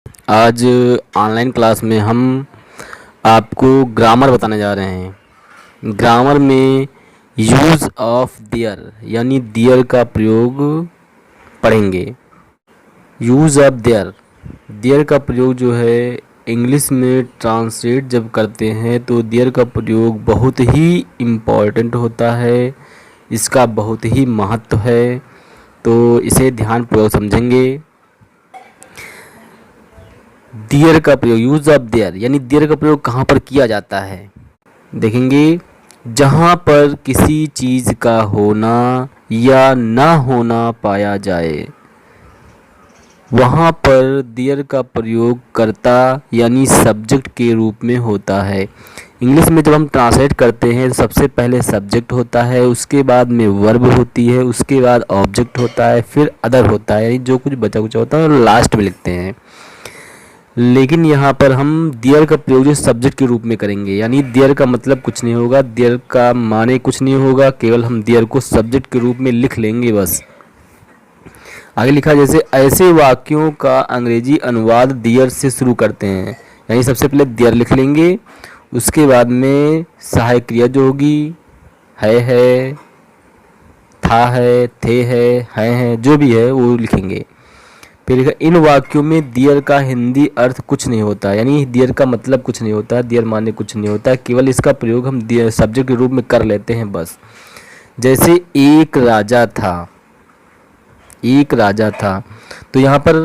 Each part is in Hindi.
आज ऑनलाइन क्लास में हम आपको ग्रामर बताने जा रहे हैं। ग्रामर में यूज़ ऑफ देयर यानी देयर का प्रयोग पढ़ेंगे। यूज़ ऑफ देयर, देयर का प्रयोग जो है इंग्लिश में ट्रांसलेट जब करते हैं तो देयर का प्रयोग बहुत ही इम्पॉर्टेंट होता है, इसका बहुत ही महत्व है, तो इसे ध्यानपूर्वक समझेंगे। देयर का प्रयोग, यूज ऑफ देयर यानी देयर का प्रयोग कहाँ पर किया जाता है, देखेंगे। जहाँ पर किसी चीज़ का होना या ना होना पाया जाए वहाँ पर देयर का प्रयोग कर्ता यानी सब्जेक्ट के रूप में होता है। इंग्लिश में जब हम ट्रांसलेट करते हैं तो सबसे पहले सब्जेक्ट होता है, उसके बाद में वर्ब होती है, उसके बाद ऑब्जेक्ट होता है, फिर अदर होता है, यानी जो कुछ बचा कुचा होता है और लास्ट में लिखते हैं। लेकिन यहाँ पर हम देयर का प्रयोग जो सब्जेक्ट के रूप में करेंगे, यानी देयर का मतलब कुछ नहीं होगा, देयर का माने कुछ नहीं होगा, केवल हम देयर को सब्जेक्ट के रूप में लिख लेंगे बस। आगे लिखा जैसे ऐसे वाक्यों का अंग्रेजी अनुवाद देयर से शुरू करते हैं, यानी सबसे पहले देयर लिख लेंगे, उसके बाद में सहायक क्रिया जो होगी है, था है, थे है, जो भी है वो लिखेंगे। फिर लिखा इन वाक्यों में देयर का हिंदी अर्थ कुछ नहीं होता, यानी देयर का मतलब कुछ नहीं होता, देयर माने कुछ नहीं होता, केवल इसका प्रयोग हम सब्जेक्ट के रूप में कर लेते हैं बस। जैसे एक राजा था, एक राजा था, तो यहाँ पर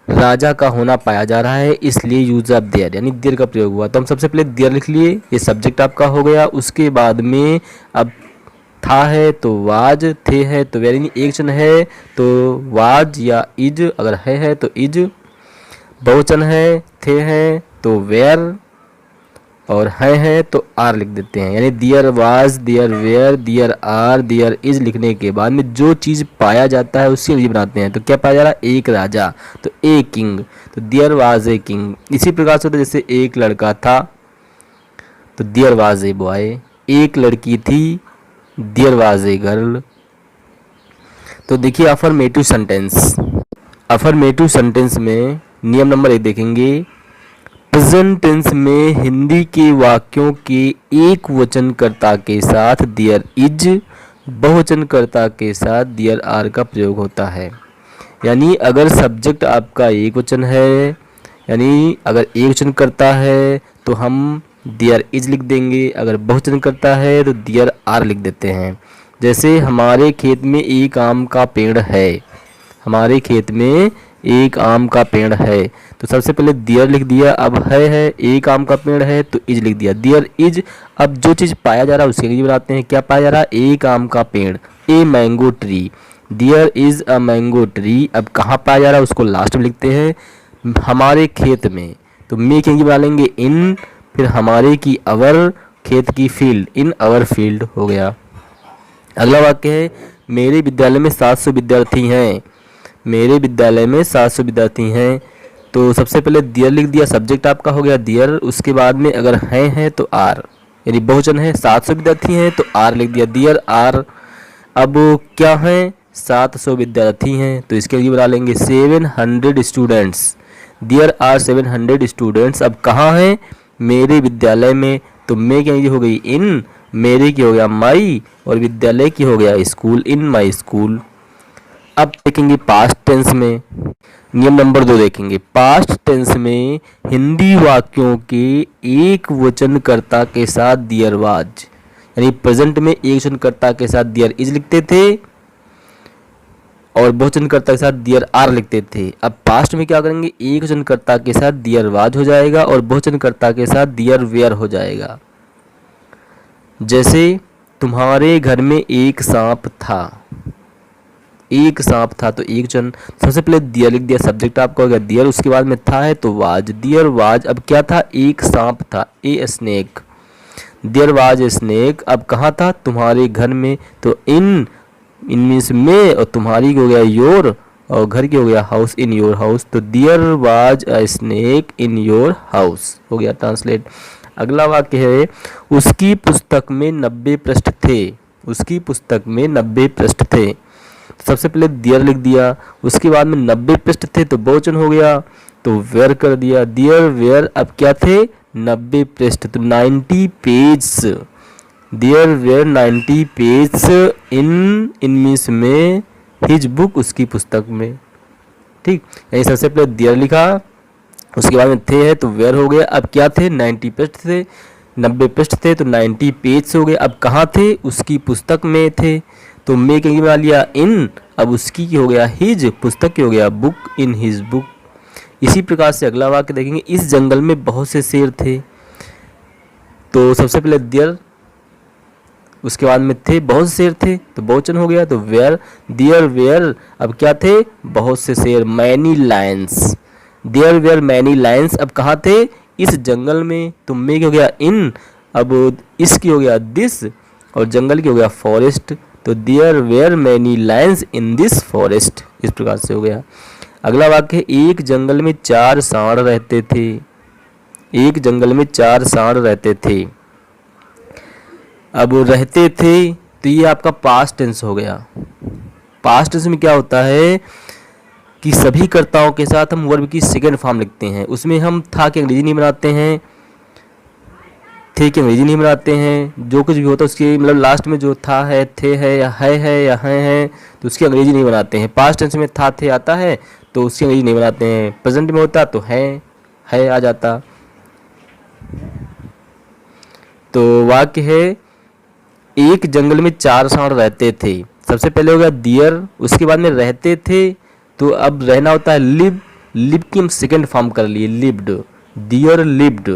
राजा का होना पाया जा रहा है, इसलिए यूज ऑफ देयर यानी देयर का प्रयोग हुआ। तो हम सबसे पहले देयर लिख लिए, ये सब्जेक्ट आपका हो गया। उसके बाद में अब था है तो वाज, थे है तो वेर, यानी एक वचन है तो वाज या इज, अगर है तो इज, बहुवचन है थे है तो वेर, और है तो आर लिख देते हैं, यानी there was, there were, there are, there is लिखने के बाद में जो चीज़ पाया जाता है उसकी अंग्रेजी बनाते हैं। तो क्या पाया जा रहा है, एक राजा, तो ए किंग, तो दियर वाज ए किंग। इसी प्रकार से होता है जैसे एक लड़का था तो दियर वाज ए बॉय, एक लड़की थी देयर वाज ए गर्ल। तो देखिए अफर्मेटिव सेंटेंस, अफर्मेटिव सेंटेंस में नियम नंबर 1 देखेंगे। प्रेजेंट टेंस में हिंदी के वाक्यों के एक वचनकर्ता के साथ देयर इज, बहुवचनकर्ता के साथ देयर आर का प्रयोग होता है। यानी अगर सब्जेक्ट आपका एक वचन है, यानी अगर एक वचन करता है तो हम देयर इज लिख देंगे, अगर बहुवचन करता है तो देयर आर लिख देते हैं। जैसे हमारे खेत में एक आम का पेड़ है, हमारे खेत में एक आम का पेड़ है, तो सबसे पहले देयर लिख दिया, अब है एक आम का पेड़ है तो इज लिख दिया, देयर इज। अब जो चीज़ पाया जा रहा है उसके लिए बनाते हैं, क्या पाया जा रहा है, एक आम का पेड़, a mango tree, there is a mango tree. अब कहाँ पाया जा रहा है उसको लास्ट में लिखते हैं, हमारे खेत में, तो मे की बना लेंगे इन, फिर हमारे की अवर, खेत की फील्ड, इन अवर फील्ड हो गया। अगला वाक्य है मेरे विद्यालय में 700 विद्यार्थी हैं, मेरे विद्यालय में 700 विद्यार्थी हैं, तो सबसे पहले देयर लिख दिया, सब्जेक्ट आपका हो गया देयर, उसके बाद में अगर है तो आर, यानी बहुवचन है 700 विद्यार्थी हैं तो आर लिख दिया, देयर आर। अब क्या है, 700 विद्यार्थी हैं तो इसके लिए बना लेंगे 700 स्टूडेंट्स, देयर आर 700 स्टूडेंट्स। अब कहाँ है, मेरे विद्यालय में, तो मे की हो गई इन, मेरे की हो गया माई, और विद्यालय की हो गया स्कूल, इन माई स्कूल। अब देखेंगे पास्ट टेंस में, नियम नंबर 2 देखेंगे। पास्ट टेंस में हिंदी वाक्यों के एक वचनकर्ता के साथ देयर वाज, यानी प्रेजेंट में एक वचनकर्ता के साथ देयर इज लिखते थे और बहुवचनकर्ता के साथ देयर आर लिखते थे। अब पास्ट में क्या करेंगे, एक वचनकर्ता के साथ देयर वाज हो जाएगा और बहुवचनकर्ता के साथ देयर वेयर हो जाएगा। जैसे तुम्हारे घर में एक सांप था, एक सांप था तो एक जन, सबसे पहले देयर लिख दिया, सब्जेक्ट आपका हो गया देयर, उसके बाद में था है तो वाज, देयर वाज। अब क्या था, एक सांप था, a snake, there was a snake. अब कहाँ था, तुम्हारे घर में, तो इन मीन्स में, और तुम्हारी हो गया योर, और घर की हो गया हाउस, इन योर हाउस, तो there was a snake in your house हो गया ट्रांसलेट। अगला वाक्य है उसकी पुस्तक में 90 पृष्ठ थे, उसकी पुस्तक में 90 पृष्ठ थे, सबसे पहले देयर लिख दिया, उसके बाद में 90 पृष्ठ थे तो बहुवचन हो गया, तो वेयर कर दिया, देयर वेयर अब क्या थे 90 पृष्ठ, तो 90 page, there were 90 page in means में हिज बुक उसकी पुस्तक में। ठीक, यही सबसे पहले देयर लिखा, उसके बाद में थे है तो वेयर हो गया। अब क्या थे 90 पृष्ठ थे, 90 पृष्ठ थे तो 90 पेज हो गए। अब कहाँ थे उसकी पुस्तक में थे, तो मे के बना लिया इन, अब उसकी हो गया हिज, पुस्तक की हो गया बुक, इन हिज बुक। इसी प्रकार से अगला वाक्य देखेंगे, इस जंगल में बहुत से शेर थे, तो सबसे पहले देयर, उसके बाद में थे, बहुत से शेर थे तो बहुवचन हो गया, तो वेयर, देयर वेयर अब क्या थे बहुत से शेर, many lions, there were many lions. अब कहाँ थे इस जंगल में, तो मे की हो गया इन, अब इसकी हो गया दिस, और जंगल की हो गया फॉरेस्ट, तो there were many lions in this forest. इस प्रकार से हो गया। अगला वाक्य, एक जंगल में 4 सांड रहते थे, एक जंगल में 4 सांड रहते थे। अब रहते थे तो ये आपका पास्ट टेंस हो गया। पास्ट टेंस में क्या होता है कि सभी कर्ताओं के साथ हम वर्ब की सेकंड फॉर्म लिखते हैं, उसमें हम था के अंग्रेजी नहीं बनाते हैं, थे के अंग्रेजी नहीं बनाते हैं, जो कुछ भी होता है उसके मतलब लास्ट में जो था है, थे है या है तो उसकी अंग्रेजी नहीं बनाते हैं। पास्ट टेंस में था थे आता है तो उसकी अंग्रेजी नहीं बनाते हैं, प्रेजेंट में होता तो है आ जाता। तो वाक्य है, एक जंगल में 4 सांड रहते थे, सबसे पहले हो गया दियर, उसके बाद में रहते थे, तो अब रहना होता है लिव, लिव की हम सेकंड फॉर्म कर लिए लिव्ड, दियर लिव्ड।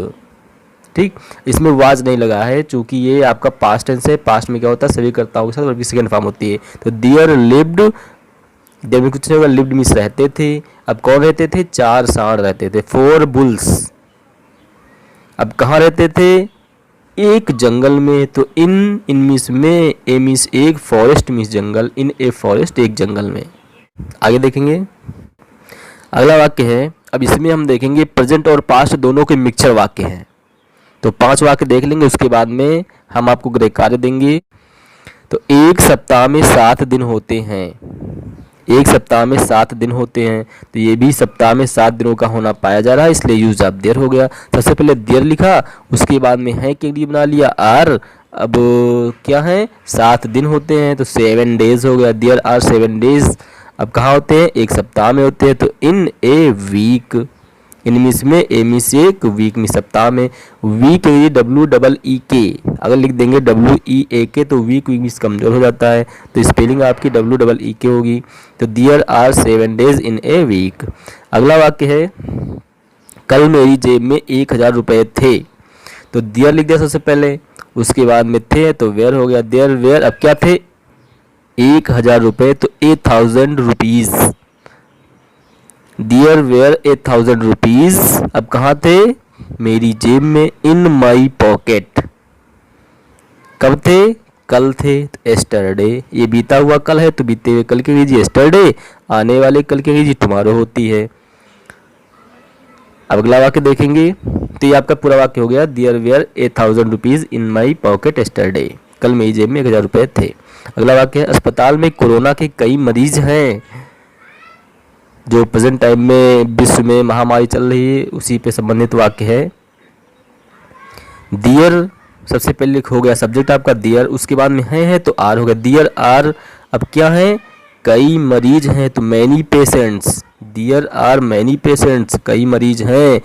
ठीक, इसमें वाज नहीं लगा है चूंकि ये आपका पास्ट टेंस है, पास्ट में क्या होता है सभी कर्ताओं के साथ वर्ब की सेकंड फॉर्म होती है, तो दियर लिव्ड, देयर में कुछ नहीं होगा, लिव्ड मीन्स रहते थे। अब कौन रहते थे 4 सांड रहते थे, 4 बुल्स। अब कहाँ रहते थे एक जंगल में, तो इन मीन्स में, ए मीन्स एक, forest means jungle, in a forest एक जंगल में। आगे देखेंगे अगला वाक्य है, अब इसमें हम देखेंगे प्रेजेंट और पास्ट दोनों के मिक्सचर वाक्य हैं, तो 5 वाक्य देख लेंगे, उसके बाद में हम आपको गृह कार्य देंगे। तो एक सप्ताह में 7 दिन होते हैं, एक सप्ताह में 7 दिन होते हैं, तो ये भी सप्ताह में 7 दिनों का होना पाया जा रहा है, इसलिए यूज ऑफ देयर हो गया। सबसे पहले देयर लिखा, उसके बाद में है के लिए बना लिया आर, अब क्या है 7 दिन होते हैं तो 7 डेज हो गया, देयर आर 7 डेज। अब कहाँ होते हैं एक सप्ताह में होते हैं, तो इन ए वीक, इन मीन्स में, ए मीन्स एक, वीक में सप्ताह में, वीक WEEK, अगर लिख देंगे WEAK तो वीक मीन्स कमजोर हो जाता है, तो स्पेलिंग आपकी WEEK होगी, तो there are 7 days in a week. अगला वाक्य है, कल मेरी जेब में 1000 रुपये थे, तो देयर लिख दिया सबसे पहले, उसके बाद में थे तो वेयर हो गया, देयर वेयर अब क्या थे 1000 रुपये, तो 1000 रुपीज, देयर वेयर 1000 रुपीज। अब कहाँ थे मेरी जेब में, इन माई पॉकेट, कब थे कल थे, तो एस्टरडे, ये बीता हुआ कल है तो बीते हुए कल की अंग्रेजी एस्टरडे, आने वाले कल की अंग्रेजी टुमारो होती है। अब अगला वाक्य देखेंगे, तो ये आपका पूरा वाक्य हो गया, there were 1000 rupees in my pocket yesterday, कल मेरी जेब में 1000 रुपये थे। अगला वाक्य है, अस्पताल में कोरोना के कई मरीज हैं, जो प्रेजेंट टाइम में विश्व में महामारी चल रही है उसी पे संबंधित वाक्य है। दियर सबसे पहले हो गया सब्जेक्ट आपका दियर, उसके बाद में है तो आर हो गया, दियर आर अब क्या है कई मरीज हैं, तो many patients, there are many patients, कई मरीज हैं।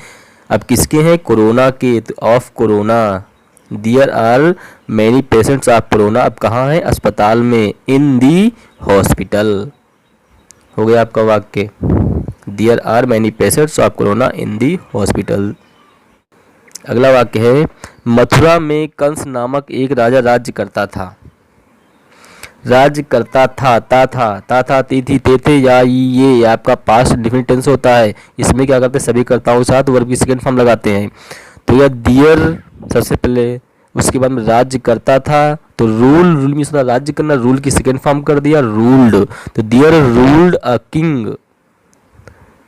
अब किसके हैं कोरोना के, तो of corona, there are many patients of corona. अब कहाँ है अस्पताल में, इन दी हॉस्पिटल हो गया आपका वाक्य, there are many patients of corona in the hospital. अगला वाक्य है, मथुरा में कंस नामक एक राजा राज्य करता था, राज्य करता था, ता था ती थी ते थे या ये आपका पास्ट डिफिनिट टेंस होता है, इसमें क्या करते हैं सभी कर्ताओं के साथ वर्ब की सेकंड फॉर्म लगाते हैं, तो यह दियर सबसे पहले, उसके बाद में राज्य करता था, तो रूल मीन्स राज्य करना, रूल की सेकंड फॉर्म कर दिया रूल्ड, तो दियर रूल्ड अ किंग,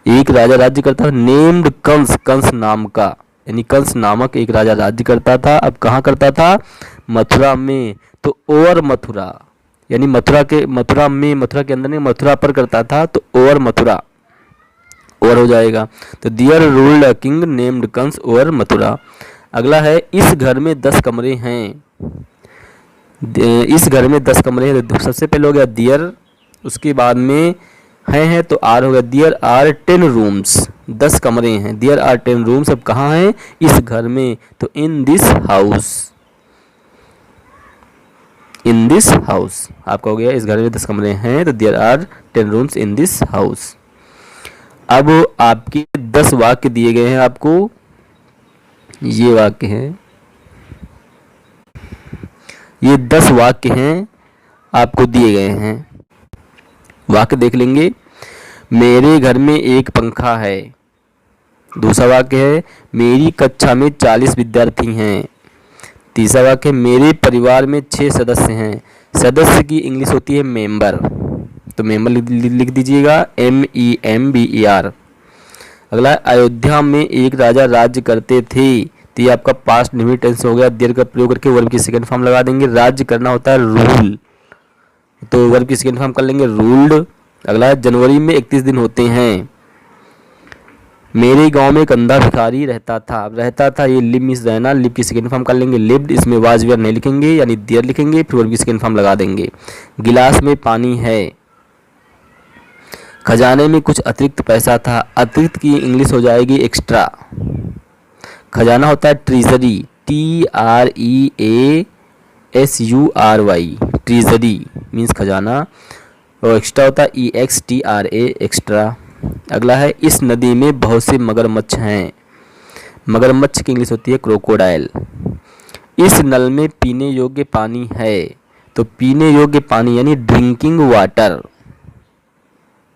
एक राजा राज्य करता था, नेम्ड कंस, कंस नाम का, यानी कंस नामक एक राजा राज्य करता था। अब कहाँ करता था मथुरा में, तो ओवर मथुरा, यानी मथुरा के, मथुरा में, मथुरा के अंदर नहीं मथुरा पर करता था, तो ओवर मथुरा, ओवर हो जाएगा। तो there ruled a king named Kansa over Mathura. अगला है इस घर में 10 कमरे हैं। इस घर में 10 कमरे हैं। तो सबसे पहले हो गया देयर, उसके बाद में है तो आर हो गया। देयर आर 10 रूम्स, 10 कमरे हैं। देयर आर 10 रूम्स, अब कहाँ हैं? इस घर में। तो इन this house, in this house आपका हो गया। इस घर में 10 कमरे हैं तो there are 10 rooms in this house. अब आपके 10 वाक्य दिए गए हैं आपको। ये वाक्य हैं, ये 10 वाक्य हैं आपको दिए गए हैं। वाक्य देख लेंगे। मेरे घर में एक पंखा है। दूसरा वाक्य है मेरी कक्षा में 40 विद्यार्थी हैं। तीसरा वाक्य है मेरे परिवार में 6 सदस्य हैं। सदस्य की इंग्लिश होती है मेंबर, तो मेंबर लिख दीजिएगा MEMBER। अगला अयोध्या में एक राजा राज्य करते थे। तो ये आपका पास्ट इंडेफिनिट टेंस हो गया। देयर का प्रयोग करके वर्ब की सेकंड फॉर्म लगा देंगे। राज्य करना होता है रूल, तो वर्ब की सेकंड फॉर्म कर लेंगे रूल्ड। अगला जनवरी में 31 दिन होते हैं। मेरे गांव में एक अंधा भिखारी रहता था। अब रहता था, ये लिव मीन्स रहना, लिव की सेकंड फॉर्म कर लेंगे लिव्ड। इसमें वाज वेयर नहीं लिखेंगे, यानी देयर लिखेंगे, फिर वर्ब की सेकंड फॉर्म लगा देंगे। गिलास में पानी है। खजाने में कुछ अतिरिक्त पैसा था। अतिरिक्त की इंग्लिश हो जाएगी एक्स्ट्रा। खजाना होता है ट्रीजरी, TREASURY, ट्रीजरी मीन्स खजाना, और एक्स्ट्रा होता है EXTRA, एक्स्ट्रा। अगला है इस नदी में बहुत से मगरमच्छ हैं। मगरमच्छ की इंग्लिश होती है क्रोकोडाइल। इस नल में पीने योग्य पानी है। तो पीने योग्य पानी यानी ड्रिंकिंग वाटर,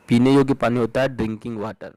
पीने योग्य पानी होता है ड्रिंकिंग वाटर।